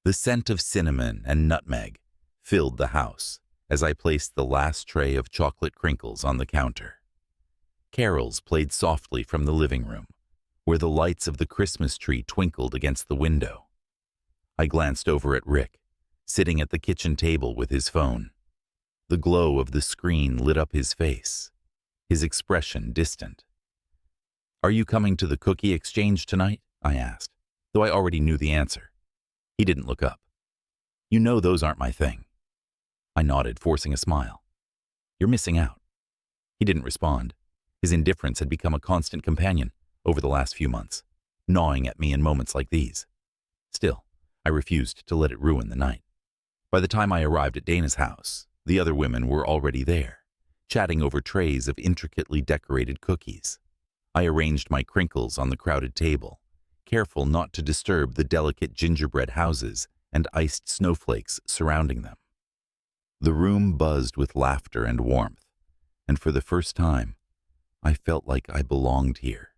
The scent of cinnamon and nutmeg filled the house as I placed the last tray of chocolate crinkles on the counter. Carols played softly from the living room, where the lights of the Christmas tree twinkled against the window. I glanced over at Rick, sitting at the kitchen table with his phone. The glow of the screen lit up his face, his expression distant. "Are you coming to the cookie exchange tonight?" I asked, though I already knew the answer. He didn't look up. "You know those aren't my thing." I nodded, forcing a smile. "You're missing out." He didn't respond. His indifference had become a constant companion over the last few months, gnawing at me in moments like these. Still, I refused to let it ruin the night. By the time I arrived at Dana's house, the other women were already there, chatting over trays of intricately decorated cookies. I arranged my crinkles on the crowded table, careful not to disturb the delicate gingerbread houses and iced snowflakes surrounding them. The room buzzed with laughter and warmth, and for the first time, I felt like I belonged here.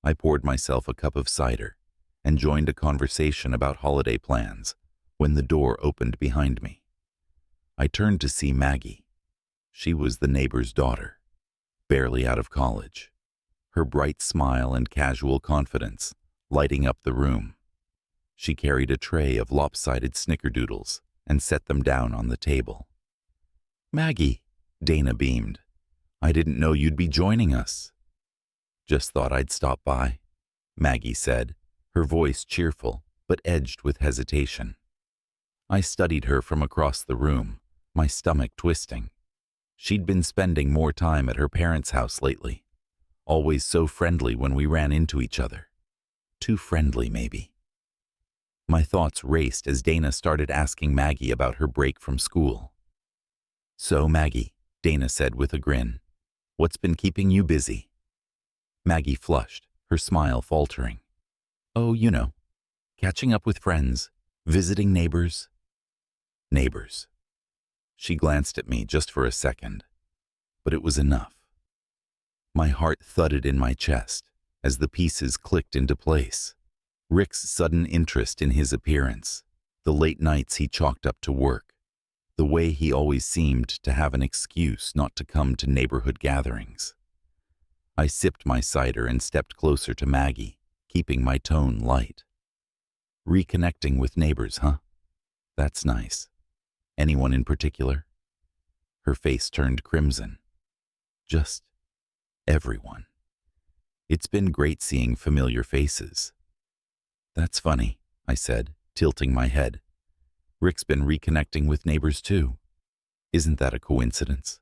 I poured myself a cup of cider and joined a conversation about holiday plans when the door opened behind me. I turned to see Maggie. She was the neighbor's daughter, barely out of college, her bright smile and casual confidence lighting up the room. She carried a tray of lopsided snickerdoodles and set them down on the table. "Maggie," Dana beamed. "I didn't know you'd be joining us." "Just thought I'd stop by," Maggie said, her voice cheerful but edged with hesitation. I studied her from across the room, my stomach twisting. She'd been spending more time at her parents' house lately, always so friendly when we ran into each other. Too friendly, maybe. My thoughts raced as Dana started asking Maggie about her break from school. "So, Maggie," Dana said with a grin, "what's been keeping you busy?" Maggie flushed, her smile faltering. "Oh, you know, catching up with friends, visiting neighbors." Neighbors. She glanced at me just for a second, but it was enough. My heart thudded in my chest as the pieces clicked into place. Rick's sudden interest in his appearance, the late nights he chalked up to work, the way he always seemed to have an excuse not to come to neighborhood gatherings. I sipped my cider and stepped closer to Maggie, keeping my tone light. "Reconnecting with neighbors, huh? That's nice. Anyone in particular?" Her face turned crimson. "Just everyone. It's been great seeing familiar faces." "That's funny," I said, tilting my head. "Rick's been reconnecting with neighbors too. Isn't that a coincidence?"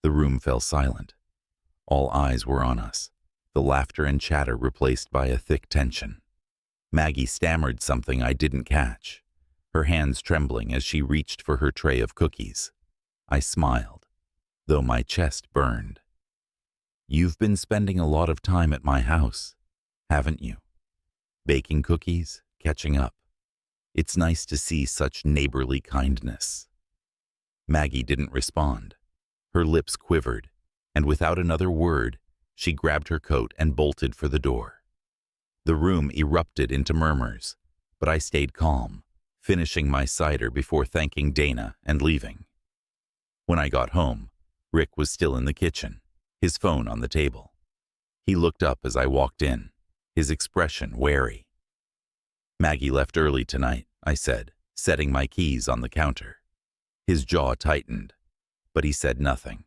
The room fell silent. All eyes were on us, the laughter and chatter replaced by a thick tension. Maggie stammered something I didn't catch, her hands trembling as she reached for her tray of cookies. I smiled, though my chest burned. "You've been spending a lot of time at my house, haven't you? Baking cookies, catching up. It's nice to see such neighborly kindness." Maggie didn't respond. Her lips quivered, and without another word, she grabbed her coat and bolted for the door. The room erupted into murmurs, but I stayed calm, finishing my cider before thanking Dana and leaving. When I got home, Rick was still in the kitchen, his phone on the table. He looked up as I walked in, his expression wary. "Maggie left early tonight," I said, setting my keys on the counter. His jaw tightened, but he said nothing.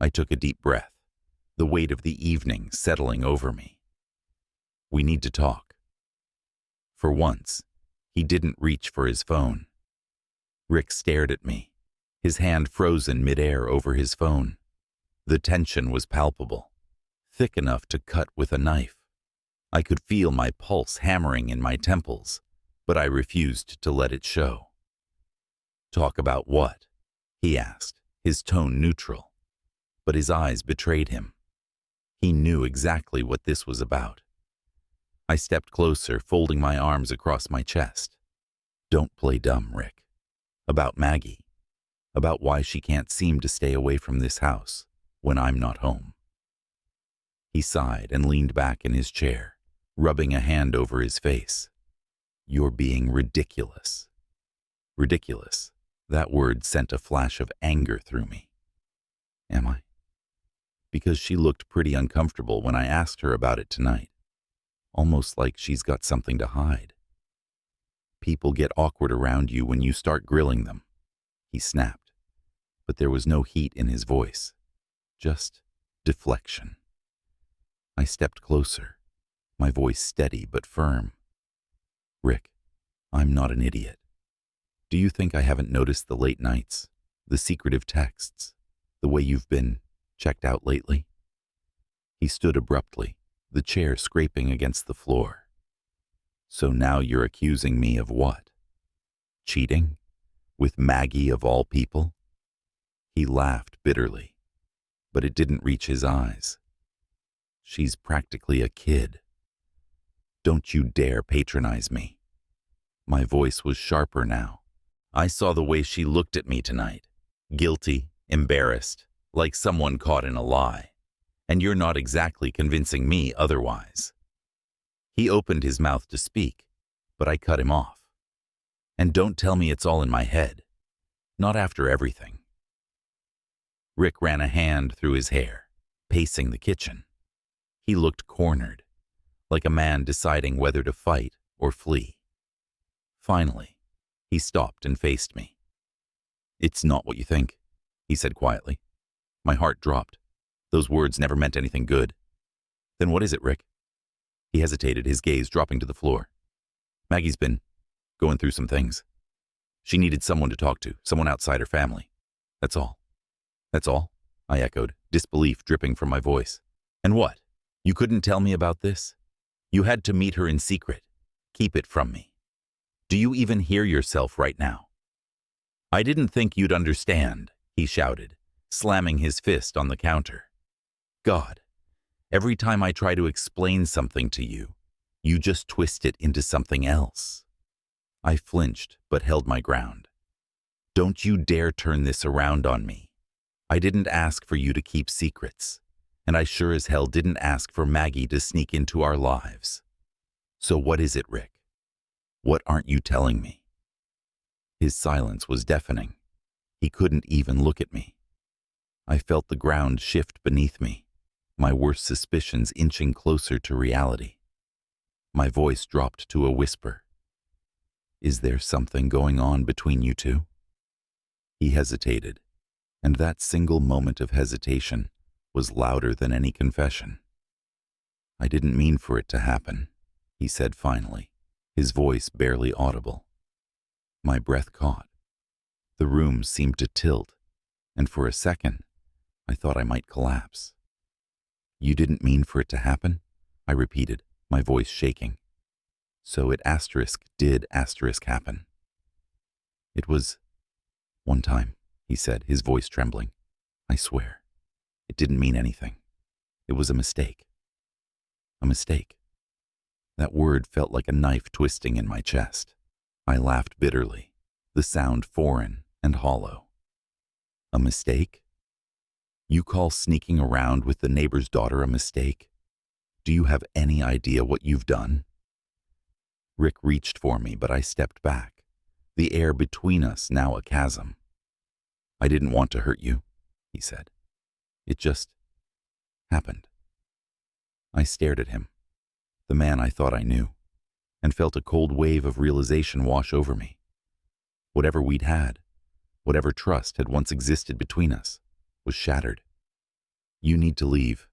I took a deep breath, the weight of the evening settling over me. "We need to talk." For once, he didn't reach for his phone. Rick stared at me, his hand frozen midair over his phone. The tension was palpable, thick enough to cut with a knife. I could feel my pulse hammering in my temples, but I refused to let it show. "Talk about what?" he asked, his tone neutral, but his eyes betrayed him. He knew exactly what this was about. I stepped closer, folding my arms across my chest. "Don't play dumb, Rick. About Maggie. About why she can't seem to stay away from this house when I'm not home." He sighed and leaned back in his chair, rubbing a hand over his face. You're being ridiculous. Ridiculous. That word sent a flash of anger through me. Am I? Because she looked pretty uncomfortable when I asked her about it tonight. Almost like she's got something to hide. People get awkward around you when you start grilling them. He snapped, but there was no heat in his voice. Just deflection. I stepped closer, my voice steady but firm. Rick, I'm not an idiot. Do you think I haven't noticed the late nights, the secretive texts, the way you've been checked out lately? He stood abruptly, the chair scraping against the floor. So now you're accusing me of what? Cheating? With Maggie of all people? He laughed bitterly, but it didn't reach his eyes. She's practically a kid. Don't you dare patronize me. My voice was sharper now. I saw the way she looked at me tonight. Guilty, embarrassed, like someone caught in a lie. And you're not exactly convincing me otherwise. He opened his mouth to speak, but I cut him off. And don't tell me it's all in my head. Not after everything. Rick ran a hand through his hair, pacing the kitchen. He looked cornered, like a man deciding whether to fight or flee. Finally, he stopped and faced me. It's not what you think, he said quietly. My heart dropped. Those words never meant anything good. Then what is it, Rick? He hesitated, his gaze dropping to the floor. Maggie's been going through some things. She needed someone to talk to, someone outside her family. That's all. That's all? I echoed, disbelief dripping from my voice. And what? You couldn't tell me about this? You had to meet her in secret. Keep it from me. Do you even hear yourself right now? I didn't think you'd understand, he shouted, slamming his fist on the counter. God, every time I try to explain something to you, you just twist it into something else. I flinched, but held my ground. Don't you dare turn this around on me. I didn't ask for you to keep secrets, and I sure as hell didn't ask for Maggie to sneak into our lives. So what is it, Rick? What aren't you telling me? His silence was deafening. He couldn't even look at me. I felt the ground shift beneath me, my worst suspicions inching closer to reality. My voice dropped to a whisper. Is there something going on between you two? He hesitated, and that single moment of hesitation was louder than any confession. I didn't mean for it to happen, he said finally, his voice barely audible. My breath caught. The room seemed to tilt, and for a second, I thought I might collapse. You didn't mean for it to happen? I repeated, my voice shaking. So it did happen. It was one time, he said, his voice trembling. I swear, it didn't mean anything. It was a mistake. A mistake. That word felt like a knife twisting in my chest. I laughed bitterly, the sound foreign and hollow. A mistake? You call sneaking around with the neighbor's daughter a mistake? Do you have any idea what you've done? Rick reached for me, but I stepped back, the air between us now a chasm. I didn't want to hurt you, he said. It just happened. I stared at him, the man I thought I knew, and felt a cold wave of realization wash over me. Whatever we'd had, whatever trust had once existed between us, was shattered. You need to leave,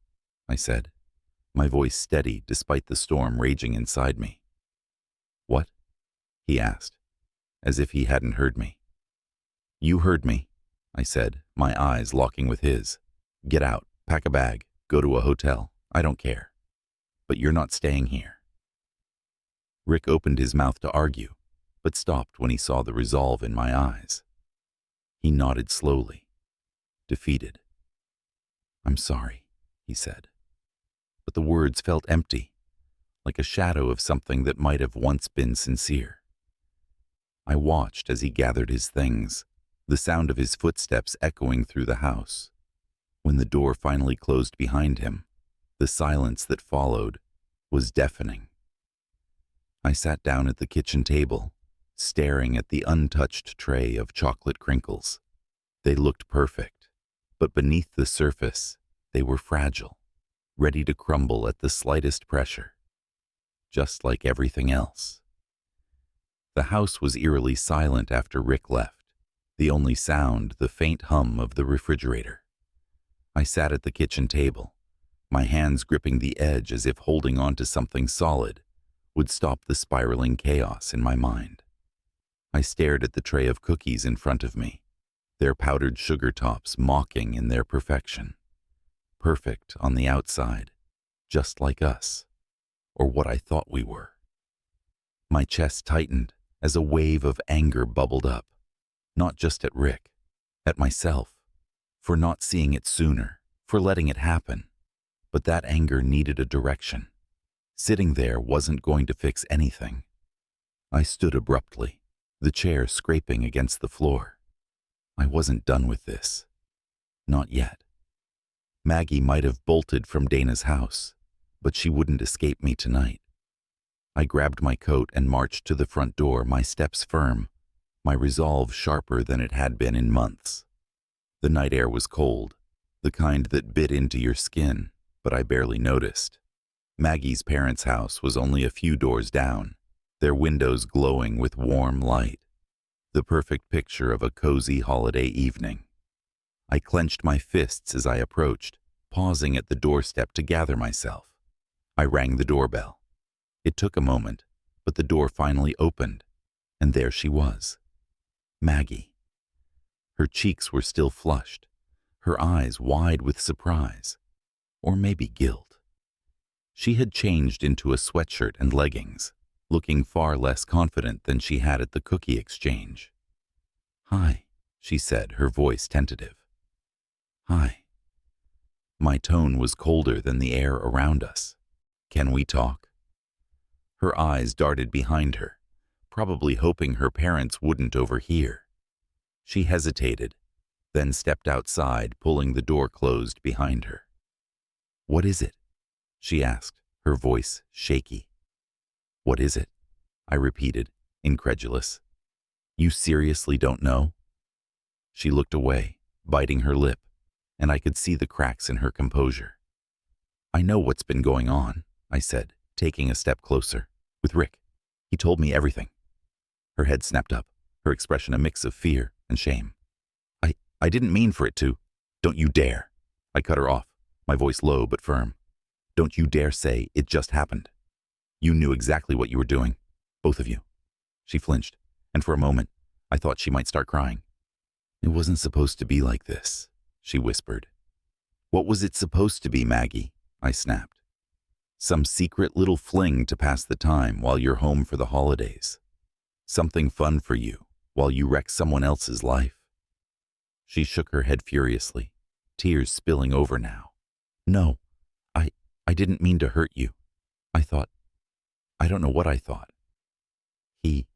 I said, my voice steady despite the storm raging inside me. What? He asked, as if he hadn't heard me. You heard me, I said, my eyes locking with his. Get out, pack a bag, go to a hotel, I don't care. But you're not staying here. Rick opened his mouth to argue, but stopped when he saw the resolve in my eyes. He nodded slowly, defeated. I'm sorry, he said. But the words felt empty, like a shadow of something that might have once been sincere. I watched as he gathered his things, the sound of his footsteps echoing through the house. When the door finally closed behind him, the silence that followed was deafening. I sat down at the kitchen table, staring at the untouched tray of chocolate crinkles. They looked perfect, but beneath the surface, they were fragile, ready to crumble at the slightest pressure, just like everything else. The house was eerily silent after Rick left, the only sound the faint hum of the refrigerator. I sat at the kitchen table, my hands gripping the edge as if holding on to something solid would stop the spiraling chaos in my mind. I stared at the tray of cookies in front of me, their powdered sugar tops mocking in their perfection. Perfect on the outside, just like us, or what I thought we were. My chest tightened as a wave of anger bubbled up, not just at Rick, at myself, for not seeing it sooner, for letting it happen. But that anger needed a direction. Sitting there wasn't going to fix anything. I stood abruptly, the chair scraping against the floor. I wasn't done with this. Not yet. Maggie might have bolted from Dana's house, but she wouldn't escape me tonight. I grabbed my coat and marched to the front door, my steps firm, my resolve sharper than it had been in months. The night air was cold, the kind that bit into your skin, but I barely noticed. Maggie's parents' house was only a few doors down, their windows glowing with warm light, the perfect picture of a cozy holiday evening. I clenched my fists as I approached, pausing at the doorstep to gather myself. I rang the doorbell. It took a moment, but the door finally opened, and there she was, Maggie. Her cheeks were still flushed, her eyes wide with surprise, or maybe guilt. She had changed into a sweatshirt and leggings, looking far less confident than she had at the cookie exchange. "Hi," she said, her voice tentative. "Hi." My tone was colder than the air around us. "Can we talk?" Her eyes darted behind her, probably hoping her parents wouldn't overhear. She hesitated, then stepped outside, pulling the door closed behind her. "What is it?" she asked, her voice shaky. "What is it?" I repeated, incredulous. "You seriously don't know?" She looked away, biting her lip, and I could see the cracks in her composure. "I know what's been going on," I said, taking a step closer. "With Rick. He told me everything." Her head snapped up, her expression a mix of fear and shame. I didn't mean for it to." "Don't you dare." I cut her off, my voice low but firm. "Don't you dare say it just happened. You knew exactly what you were doing, both of you." She flinched, and for a moment, I thought she might start crying. "It wasn't supposed to be like this," she whispered. "What was it supposed to be, Maggie?" I snapped. "Some secret little fling to pass the time while you're home for the holidays. Something fun for you while you wreck someone else's life." She shook her head furiously, tears spilling over now. "No, I didn't mean to hurt you. I don't know what I thought. He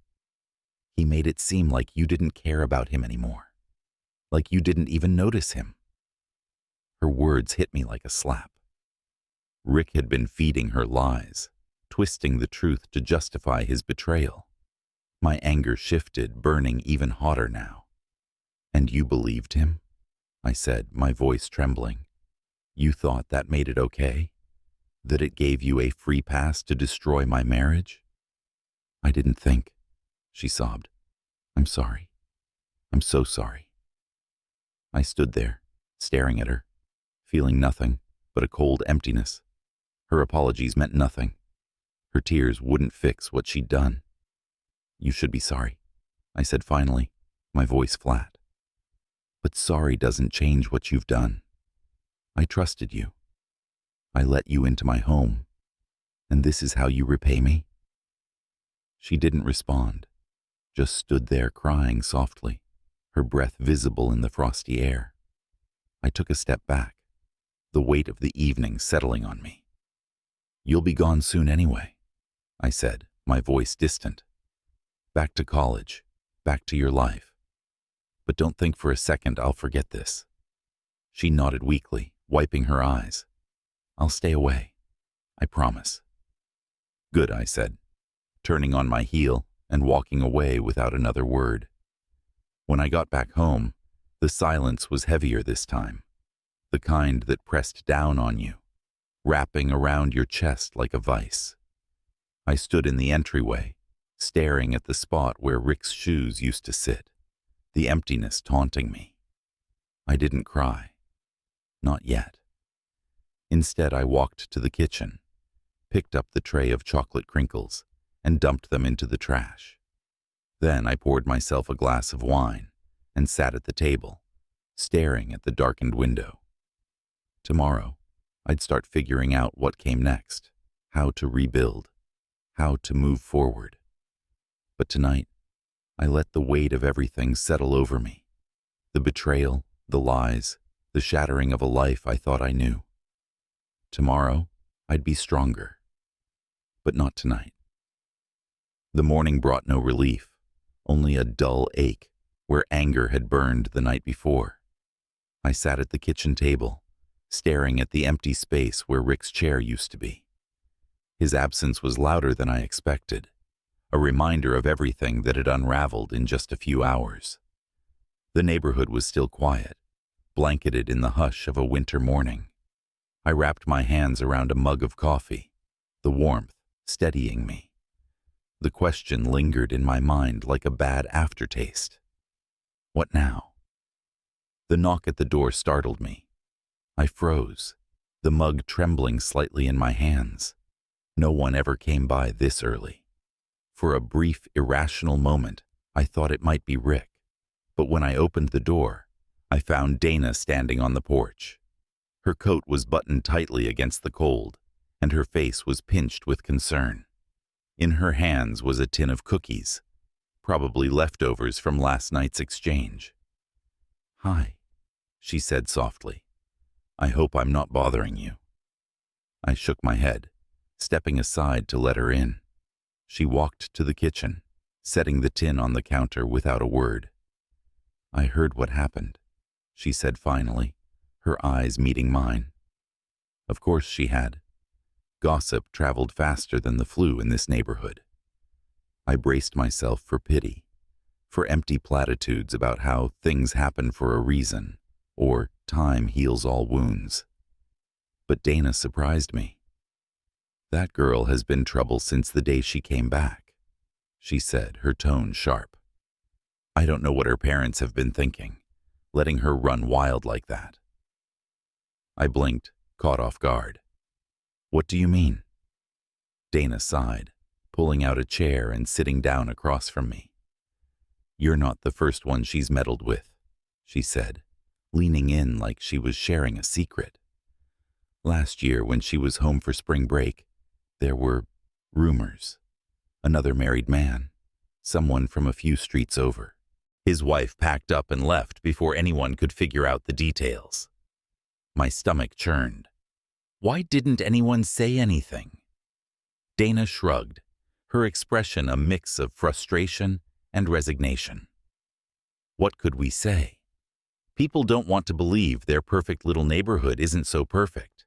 made it seem like you didn't care about him anymore, like you didn't even notice him." Her words hit me like a slap. Rick had been feeding her lies, twisting the truth to justify his betrayal. My anger shifted, burning even hotter now. "And you believed him?" I said, my voice trembling. "You thought that made it okay? That it gave you a free pass to destroy my marriage?" "I didn't think," she sobbed. "I'm sorry. I'm so sorry." I stood there, staring at her, feeling nothing but a cold emptiness. Her apologies meant nothing. Her tears wouldn't fix what she'd done. "You should be sorry," I said finally, my voice flat. "But sorry doesn't change what you've done. I trusted you. I let you into my home, and this is how you repay me?" She didn't respond, just stood there crying softly, her breath visible in the frosty air. I took a step back, the weight of the evening settling on me. "You'll be gone soon anyway," I said, my voice distant. "Back to college, back to your life. But don't think for a second I'll forget this." She nodded weakly, wiping her eyes. "I'll stay away. I promise." "Good," I said. turning on my heel and walking away without another word. When I got back home, the silence was heavier this time, the kind that pressed down on you, wrapping around your chest like a vice. I stood in the entryway, staring at the spot where Rick's shoes used to sit, the emptiness taunting me. I didn't cry. Not yet. Instead, I walked to the kitchen, picked up the tray of chocolate crinkles, and dumped them into the trash. Then I poured myself a glass of wine and sat at the table, staring at the darkened window. Tomorrow, I'd start figuring out what came next, how to rebuild, how to move forward. But tonight, I let the weight of everything settle over me. The betrayal, the lies, the shattering of a life I thought I knew. Tomorrow, I'd be stronger. But not tonight. The morning brought no relief, only a dull ache where anger had burned the night before. I sat at the kitchen table, staring at the empty space where Rick's chair used to be. His absence was louder than I expected, a reminder of everything that had unraveled in just a few hours. The neighborhood was still quiet, blanketed in the hush of a winter morning. I wrapped my hands around a mug of coffee, the warmth steadying me. The question lingered in my mind like a bad aftertaste. What now? The knock at the door startled me. I froze, the mug trembling slightly in my hands. No one ever came by this early. For a brief, irrational moment, I thought it might be Rick. But when I opened the door, I found Dana standing on the porch. Her coat was buttoned tightly against the cold, and her face was pinched with concern. In her hands was a tin of cookies, probably leftovers from last night's exchange. "Hi," she said softly. "I hope I'm not bothering you." I shook my head, stepping aside to let her in. She walked to the kitchen, setting the tin on the counter without a word. "I heard what happened," she said finally, her eyes meeting mine. Of course she had. Gossip traveled faster than the flu in this neighborhood. I braced myself for pity, for empty platitudes about how things happen for a reason, or time heals all wounds. But Dana surprised me. "That girl has been trouble since the day she came back," she said, her tone sharp. "I don't know what her parents have been thinking, letting her run wild like that." I blinked, caught off guard. "What do you mean?" Dana sighed, pulling out a chair and sitting down across from me. "You're not the first one she's meddled with," she said, leaning in like she was sharing a secret. "Last year, when she was home for spring break, there were rumors. Another married man, someone from a few streets over. His wife packed up and left before anyone could figure out the details." My stomach churned. Why didn't anyone say anything? Dana shrugged, her expression a mix of frustration and resignation. What could we say? People don't want to believe their perfect little neighborhood isn't so perfect.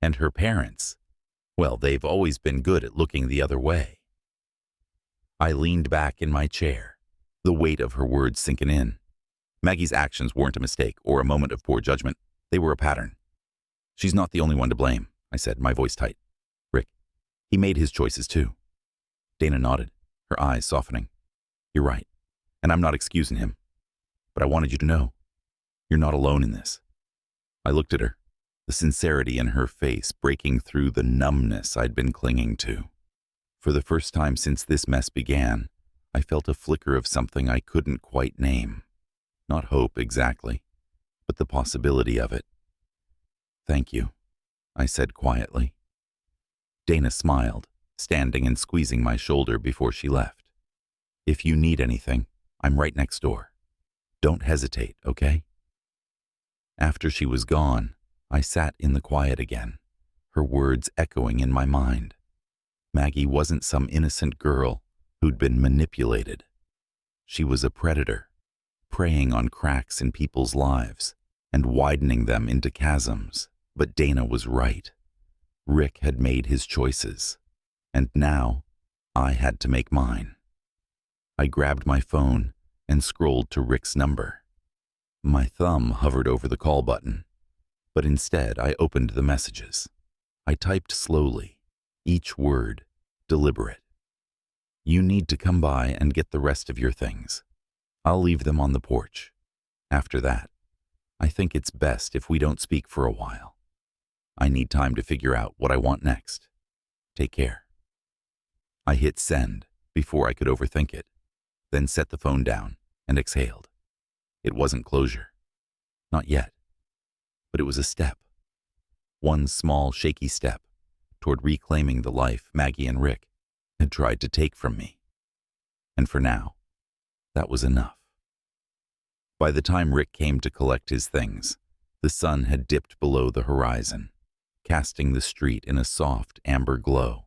And her parents, well, they've always been good at looking the other way. I leaned back in my chair, the weight of her words sinking in. Maggie's actions weren't a mistake or a moment of poor judgment. They were a pattern. "She's not the only one to blame," I said, my voice tight. "Rick, he made his choices too." Dana nodded, her eyes softening. "You're right, and I'm not excusing him. But I wanted you to know, you're not alone in this." I looked at her, the sincerity in her face breaking through the numbness I'd been clinging to. For the first time since this mess began, I felt a flicker of something I couldn't quite name. Not hope exactly, but the possibility of it. "Thank you," I said quietly. Dana smiled, standing and squeezing my shoulder before she left. "If you need anything, I'm right next door. Don't hesitate, okay?" After she was gone, I sat in the quiet again, her words echoing in my mind. Maggie wasn't some innocent girl who'd been manipulated. She was a predator, preying on cracks in people's lives and widening them into chasms. But Dana was right. Rick had made his choices, and now I had to make mine. I grabbed my phone and scrolled to Rick's number. My thumb hovered over the call button, but instead I opened the messages. I typed slowly, each word deliberate. You need to come by and get the rest of your things. I'll leave them on the porch. After that, I think it's best if we don't speak for a while. I need time to figure out what I want next. Take care. I hit send before I could overthink it, then set the phone down and exhaled. It wasn't closure. Not yet. But it was a step. One small, shaky step toward reclaiming the life Maggie and Rick had tried to take from me. And for now, that was enough. By the time Rick came to collect his things, the sun had dipped below the horizon, casting the street in a soft amber glow.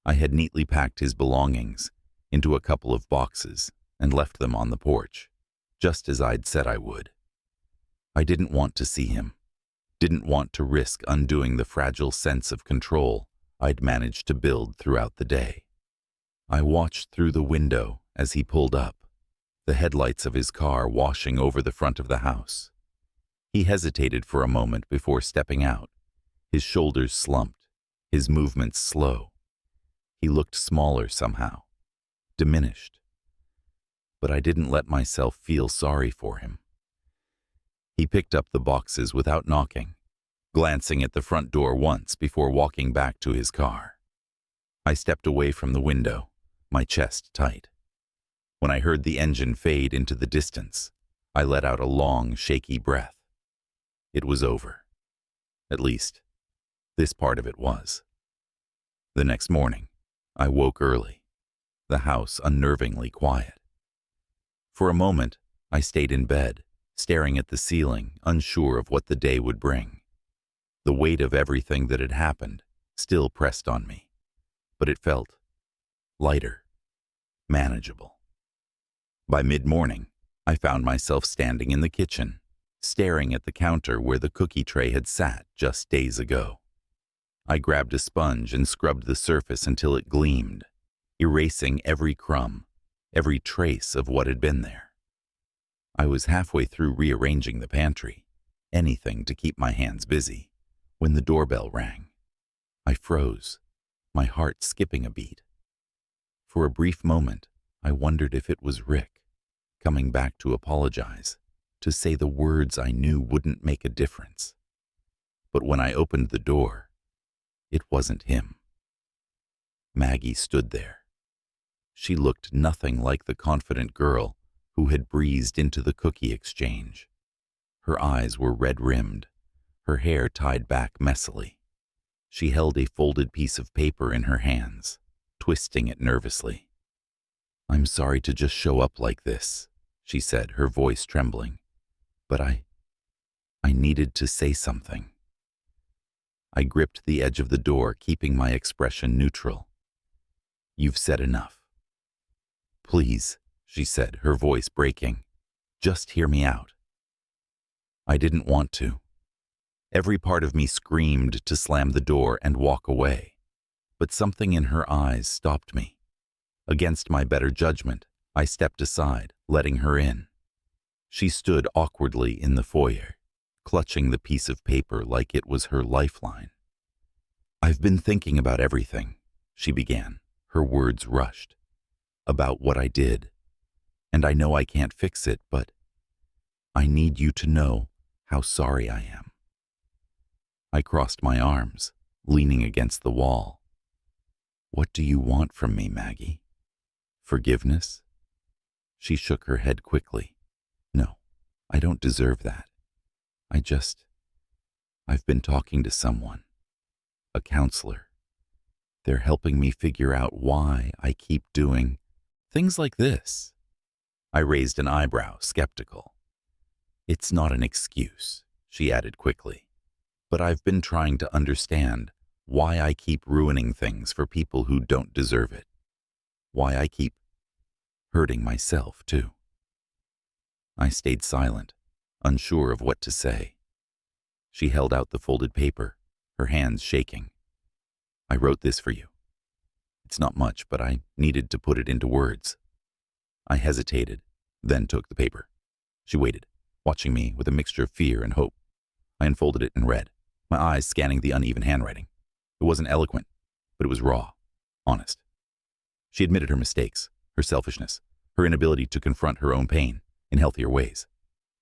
I had neatly packed his belongings into a couple of boxes and left them on the porch, just as I'd said I would. I didn't want to see him, didn't want to risk undoing the fragile sense of control I'd managed to build throughout the day. I watched through the window as he pulled up, the headlights of his car washing over the front of the house. He hesitated for a moment before stepping out, his shoulders slumped, his movements slow. He looked smaller somehow, diminished. But I didn't let myself feel sorry for him. He picked up the boxes without knocking, glancing at the front door once before walking back to his car. I stepped away from the window, my chest tight. When I heard the engine fade into the distance, I let out a long, shaky breath. It was over. At least, this part of it was. The next morning, I woke early, the house unnervingly quiet. For a moment, I stayed in bed, staring at the ceiling, unsure of what the day would bring. The weight of everything that had happened still pressed on me, but it felt lighter, manageable. By mid-morning, I found myself standing in the kitchen, staring at the counter where the cookie tray had sat just days ago. I grabbed a sponge and scrubbed the surface until it gleamed, erasing every crumb, every trace of what had been there. I was halfway through rearranging the pantry, anything to keep my hands busy, when the doorbell rang. I froze, my heart skipping a beat. For a brief moment, I wondered if it was Rick, coming back to apologize, to say the words I knew wouldn't make a difference. But when I opened the door, it wasn't him. Maggie stood there. She looked nothing like the confident girl who had breezed into the cookie exchange. Her eyes were red-rimmed, her hair tied back messily. She held a folded piece of paper in her hands, twisting it nervously. "I'm sorry to just show up like this," she said, her voice trembling. "But I needed to say something." I gripped the edge of the door, keeping my expression neutral. "You've said enough." "Please," she said, her voice breaking. "Just hear me out." I didn't want to. Every part of me screamed to slam the door and walk away, but something in her eyes stopped me. Against my better judgment, I stepped aside, letting her in. She stood awkwardly in the foyer, clutching the piece of paper like it was her lifeline. "I've been thinking about everything," she began, her words rushed. "About what I did. And I know I can't fix it, but I need you to know how sorry I am." I crossed my arms, leaning against the wall. "What do you want from me, Maggie? Forgiveness?" She shook her head quickly. "No, I don't deserve that. I've been talking to someone, a counselor. They're helping me figure out why I keep doing things like this." I raised an eyebrow, skeptical. "It's not an excuse," she added quickly, "but I've been trying to understand why I keep ruining things for people who don't deserve it. Why I keep hurting myself, too." I stayed silent, unsure of what to say. She held out the folded paper, her hands shaking. "I wrote this for you. It's not much, but I needed to put it into words. I hesitated, then took the paper. She waited, watching me with a mixture of fear and hope. I unfolded it and read, my eyes scanning the uneven handwriting. It wasn't eloquent, but it was raw, honest. She admitted her mistakes, her selfishness, her inability to confront her own pain in healthier ways.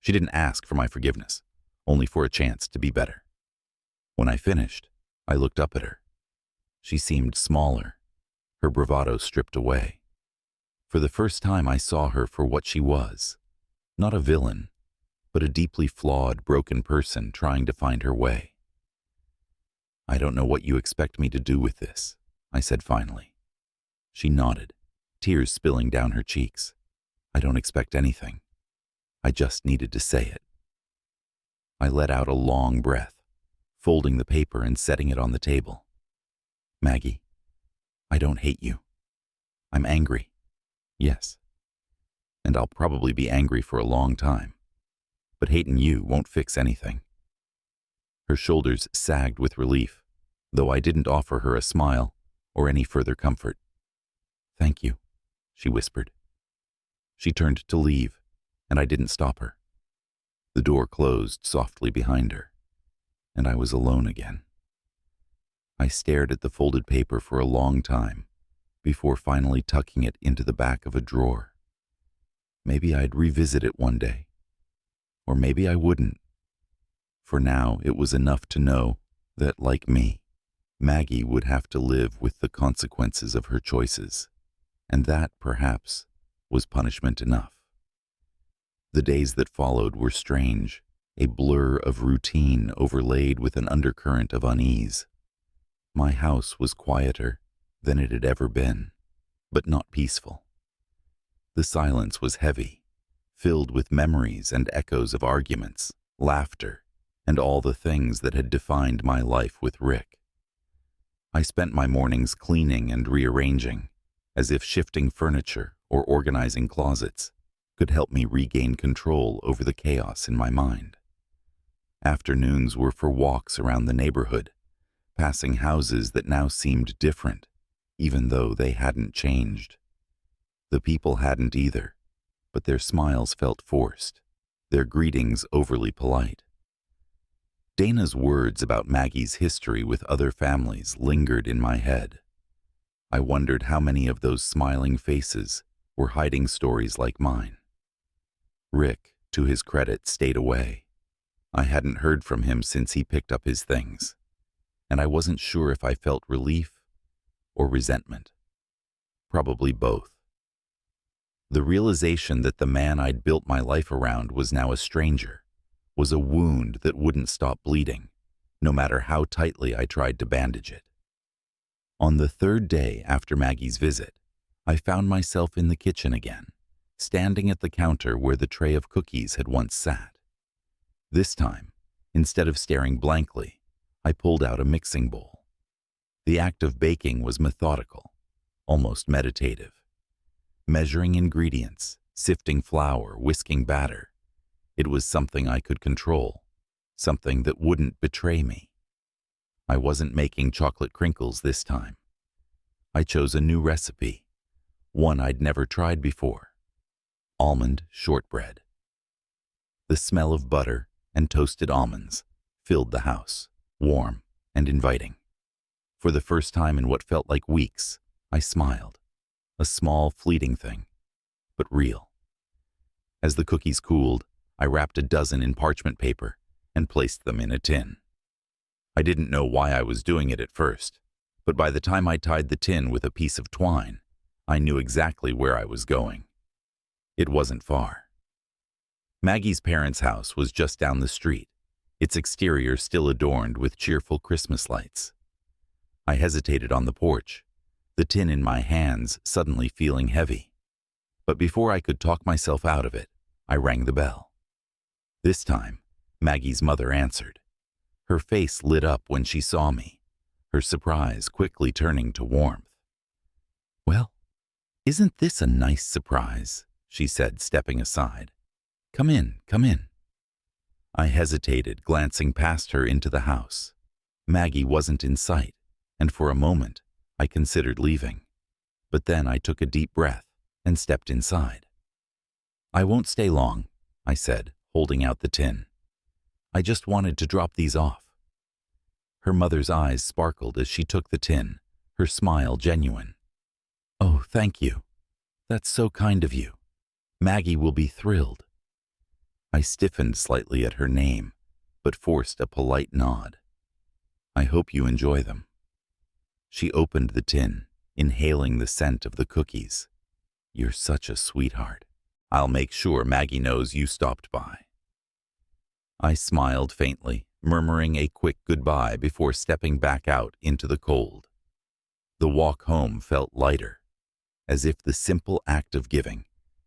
She didn't ask for my forgiveness, only for a chance to be better. When I finished, I looked up at her. She seemed smaller, her bravado stripped away. For the first time, I saw her for what she was, not a villain, but a deeply flawed, broken person trying to find her way. I don't know what you expect me to do with this, I said finally. She nodded, tears spilling down her cheeks. I don't expect anything. I just needed to say it. I let out a long breath, folding the paper and setting it on the table. Maggie, I don't hate you. I'm angry. Yes. And I'll probably be angry for a long time. But hating you won't fix anything. Her shoulders sagged with relief, though I didn't offer her a smile or any further comfort. Thank you, she whispered. She turned to leave, and I didn't stop her. The door closed softly behind her, and I was alone again. I stared at the folded paper for a long time before finally tucking it into the back of a drawer. Maybe I'd revisit it one day, or maybe I wouldn't. For now, it was enough to know that, like me, Maggie would have to live with the consequences of her choices, and that, perhaps, was punishment enough. The days that followed were strange, a blur of routine overlaid with an undercurrent of unease. My house was quieter than it had ever been, but not peaceful. The silence was heavy, filled with memories and echoes of arguments, laughter, and all the things that had defined my life with Rick. I spent my mornings cleaning and rearranging, as if shifting furniture or organizing closets could help me regain control over the chaos in my mind. Afternoons were for walks around the neighborhood, passing houses that now seemed different, even though they hadn't changed. The people hadn't either, but their smiles felt forced, their greetings overly polite. Dana's words about Maggie's history with other families lingered in my head. I wondered how many of those smiling faces were hiding stories like mine. Rick, to his credit, stayed away. I hadn't heard from him since he picked up his things, and I wasn't sure if I felt relief or resentment. Probably both. The realization that the man I'd built my life around was now a stranger was a wound that wouldn't stop bleeding, no matter how tightly I tried to bandage it. On the third day after Maggie's visit, I found myself in the kitchen again, standing at the counter where the tray of cookies had once sat. This time, instead of staring blankly, I pulled out a mixing bowl. The act of baking was methodical, almost meditative. Measuring ingredients, sifting flour, whisking batter. It was something I could control, something that wouldn't betray me. I wasn't making chocolate crinkles this time. I chose a new recipe, one I'd never tried before. Almond shortbread. The smell of butter and toasted almonds filled the house, warm and inviting. For the first time in what felt like weeks, I smiled. A small, fleeting thing, but real. As the cookies cooled, I wrapped a dozen in parchment paper and placed them in a tin. I didn't know why I was doing it at first, but by the time I tied the tin with a piece of twine, I knew exactly where I was going. It wasn't far. Maggie's parents' house was just down the street, its exterior still adorned with cheerful Christmas lights. I hesitated on the porch, the tin in my hands suddenly feeling heavy. But before I could talk myself out of it, I rang the bell. This time, Maggie's mother answered. Her face lit up when she saw me, her surprise quickly turning to warmth. "Well, isn't this a nice surprise?" she said, stepping aside. Come in, come in." I hesitated, glancing past her into the house. Maggie wasn't in sight, and for a moment, I considered leaving. But then I took a deep breath and stepped inside. "I won't stay long," I said, holding out the tin. "I just wanted to drop these off." Her mother's eyes sparkled as she took the tin, her smile genuine. "Oh, thank you. That's so kind of you. Maggie will be thrilled." I stiffened slightly at her name, but forced a polite nod. "I hope you enjoy them." She opened the tin, inhaling the scent of the cookies. "You're such a sweetheart. I'll make sure Maggie knows you stopped by." I smiled faintly, murmuring a quick goodbye before stepping back out into the cold. The walk home felt lighter, as if the simple act of giving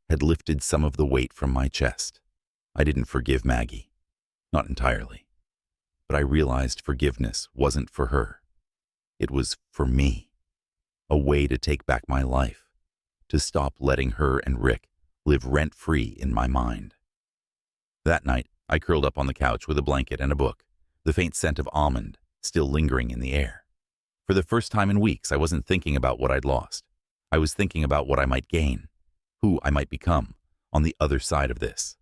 had lifted some of the weight from my chest. I didn't forgive Maggie, not entirely, but I realized forgiveness wasn't for her. It was for me, a way to take back my life, to stop letting her and Rick live rent-free in my mind. That night, I curled up on the couch with a blanket and a book, the faint scent of almond still lingering in the air. For the first time in weeks, I wasn't thinking about what I'd lost. I was thinking about what I might gain, who I might become on the other side of this.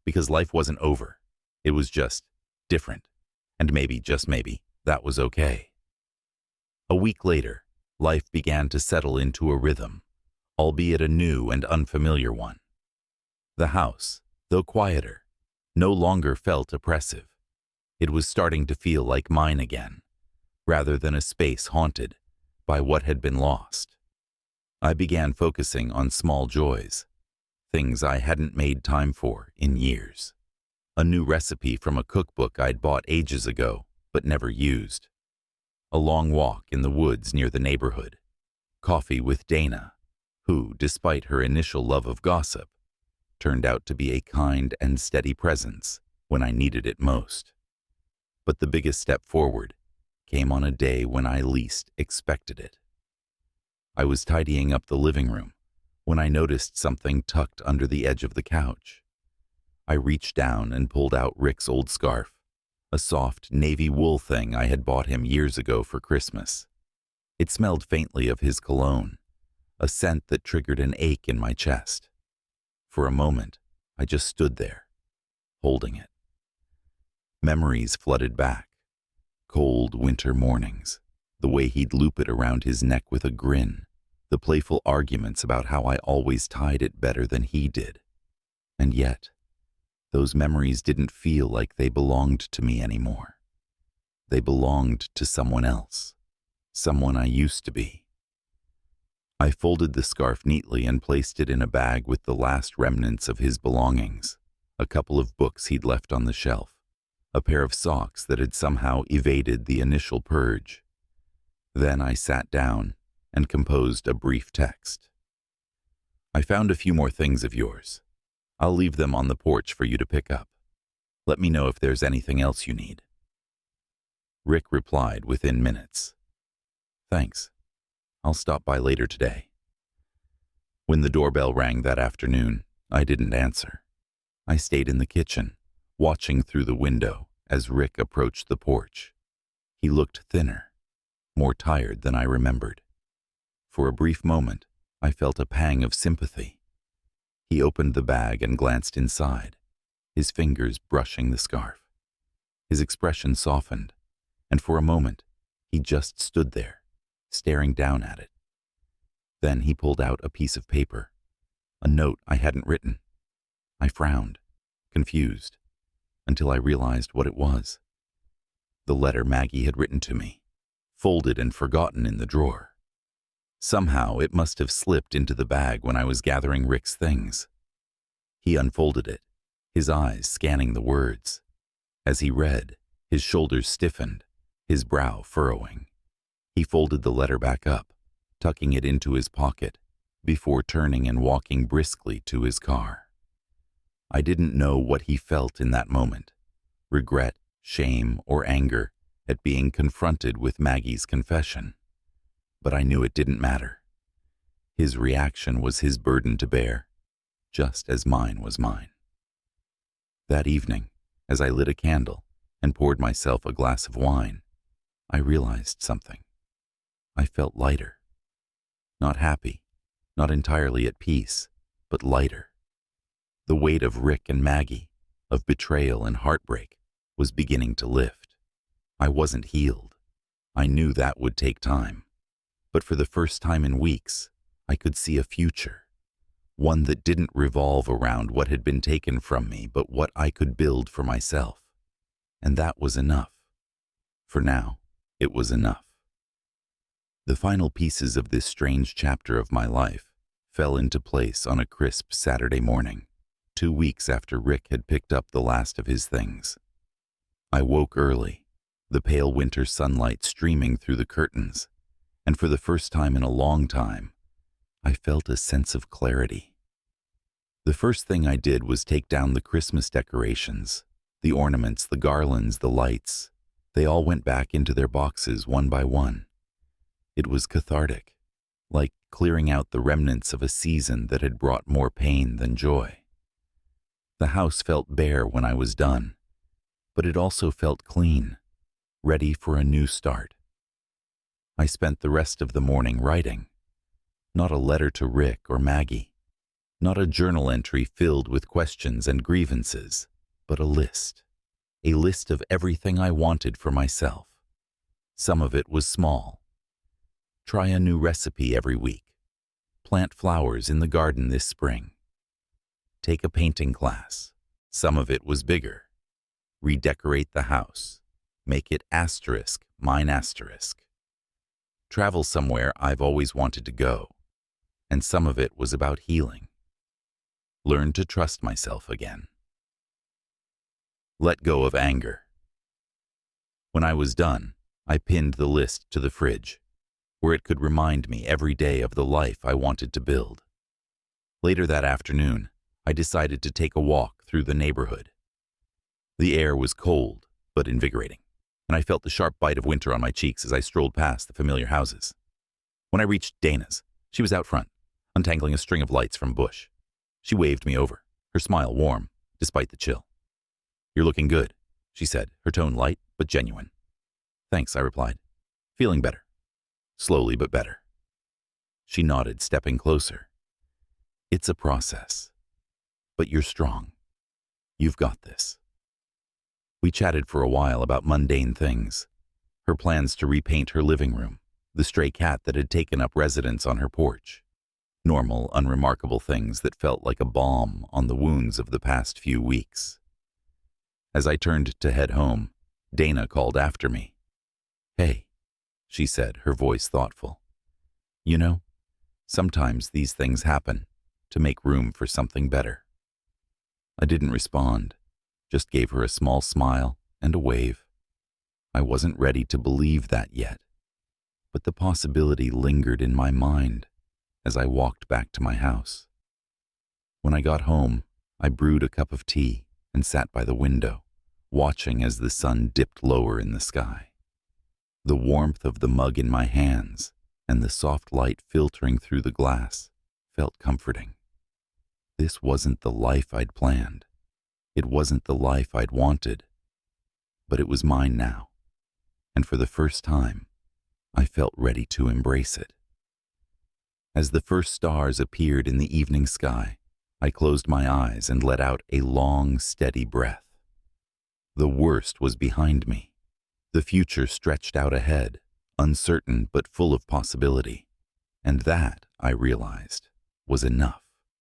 Because life wasn't over. It was just different. And maybe, just maybe, that was okay. A week later, life began to settle into a rhythm, albeit a new and unfamiliar one. The house, though quieter, no longer felt oppressive. It was starting to feel like mine again, rather than a space haunted by what had been lost. I began focusing on small joys, things I hadn't made time for in years. A new recipe from a cookbook I'd bought ages ago, but never used. A long walk in the woods near the neighborhood. Coffee with Dana, who, despite her initial love of gossip, turned out to be a kind and steady presence when I needed it most. But the biggest step forward came on a day when I least expected it. I was tidying up the living room when I noticed something tucked under the edge of the couch. I reached down and pulled out Rick's old scarf, a soft navy wool thing I had bought him years ago for Christmas. It smelled faintly of his cologne, a scent that triggered an ache in my chest. For a moment, I just stood there, holding it. Memories flooded back. Cold winter mornings, the way he'd loop it around his neck with a grin, the playful arguments about how I always tied it better than he did. And yet, those memories didn't feel like they belonged to me anymore. They belonged to someone else, someone I used to be. I folded the scarf neatly and placed it in a bag with the last remnants of his belongings, a couple of books he'd left on the shelf, a pair of socks that had somehow evaded the initial purge. Then I sat down and composed a brief text. "I found a few more things of yours. I'll leave them on the porch for you to pick up. Let me know if there's anything else you need." Rick replied within minutes. "Thanks. I'll stop by later today." When the doorbell rang that afternoon, I didn't answer. I stayed in the kitchen, watching through the window as Rick approached the porch. He looked thinner, more tired than I remembered. For a brief moment, I felt a pang of sympathy. He opened the bag and glanced inside, his fingers brushing the scarf. His expression softened, and for a moment, he just stood there, staring down at it. Then he pulled out a piece of paper, a note I hadn't written. I frowned, confused, until I realized what it was. The letter Maggie had written to me, folded and forgotten in the drawer. Somehow it must have slipped into the bag when I was gathering Rick's things. He unfolded it, his eyes scanning the words. As he read, his shoulders stiffened, his brow furrowing. He folded the letter back up, tucking it into his pocket, before turning and walking briskly to his car. I didn't know what he felt in that moment, regret, shame, or anger at being confronted with Maggie's confession. But I knew it didn't matter. His reaction was his burden to bear, just as mine was mine. That evening, as I lit a candle and poured myself a glass of wine, I realized something. I felt lighter. Not happy, not entirely at peace, but lighter. The weight of Rick and Maggie, of betrayal and heartbreak, was beginning to lift. I wasn't healed. I knew that would take time. But for the first time in weeks, I could see a future. One that didn't revolve around what had been taken from me, but what I could build for myself. And that was enough. For now, it was enough. The final pieces of this strange chapter of my life fell into place on a crisp Saturday morning, 2 weeks after Rick had picked up the last of his things. I woke early, the pale winter sunlight streaming through the curtains, and for the first time in a long time, I felt a sense of clarity. The first thing I did was take down the Christmas decorations, the ornaments, the garlands, the lights. They all went back into their boxes one by one. It was cathartic, like clearing out the remnants of a season that had brought more pain than joy. The house felt bare when I was done, but it also felt clean, ready for a new start. I spent the rest of the morning writing. Not a letter to Rick or Maggie, not a journal entry filled with questions and grievances, but a list of everything I wanted for myself. Some of it was small. Try a new recipe every week. Plant flowers in the garden this spring. Take a painting class. Some of it was bigger. Redecorate the house. Make it asterisk, mine asterisk. Travel somewhere I've always wanted to go. And some of it was about healing. Learn to trust myself again. Let go of anger. When I was done, I pinned the list to the fridge, where it could remind me every day of the life I wanted to build. Later that afternoon, I decided to take a walk through the neighborhood. The air was cold, but invigorating, and I felt the sharp bite of winter on my cheeks as I strolled past the familiar houses. When I reached Dana's, she was out front, untangling a string of lights from a bush. She waved me over, her smile warm, despite the chill. "You're looking good," she said, her tone light but genuine. "Thanks," I replied, feeling better. Slowly but better. She nodded, stepping closer. "It's a process. But you're strong. You've got this." We chatted for a while about mundane things. Her plans to repaint her living room, the stray cat that had taken up residence on her porch. Normal, unremarkable things that felt like a balm on the wounds of the past few weeks. As I turned to head home, Dana called after me. "Hey," she said, her voice thoughtful. "You know, sometimes these things happen to make room for something better." I didn't respond, just gave her a small smile and a wave. I wasn't ready to believe that yet, but the possibility lingered in my mind as I walked back to my house. When I got home, I brewed a cup of tea and sat by the window, watching as the sun dipped lower in the sky. The warmth of the mug in my hands and the soft light filtering through the glass felt comforting. This wasn't the life I'd planned. It wasn't the life I'd wanted. But it was mine now, and for the first time, I felt ready to embrace it. As the first stars appeared in the evening sky, I closed my eyes and let out a long, steady breath. The worst was behind me. The future stretched out ahead, uncertain but full of possibility. And that, I realized, was enough.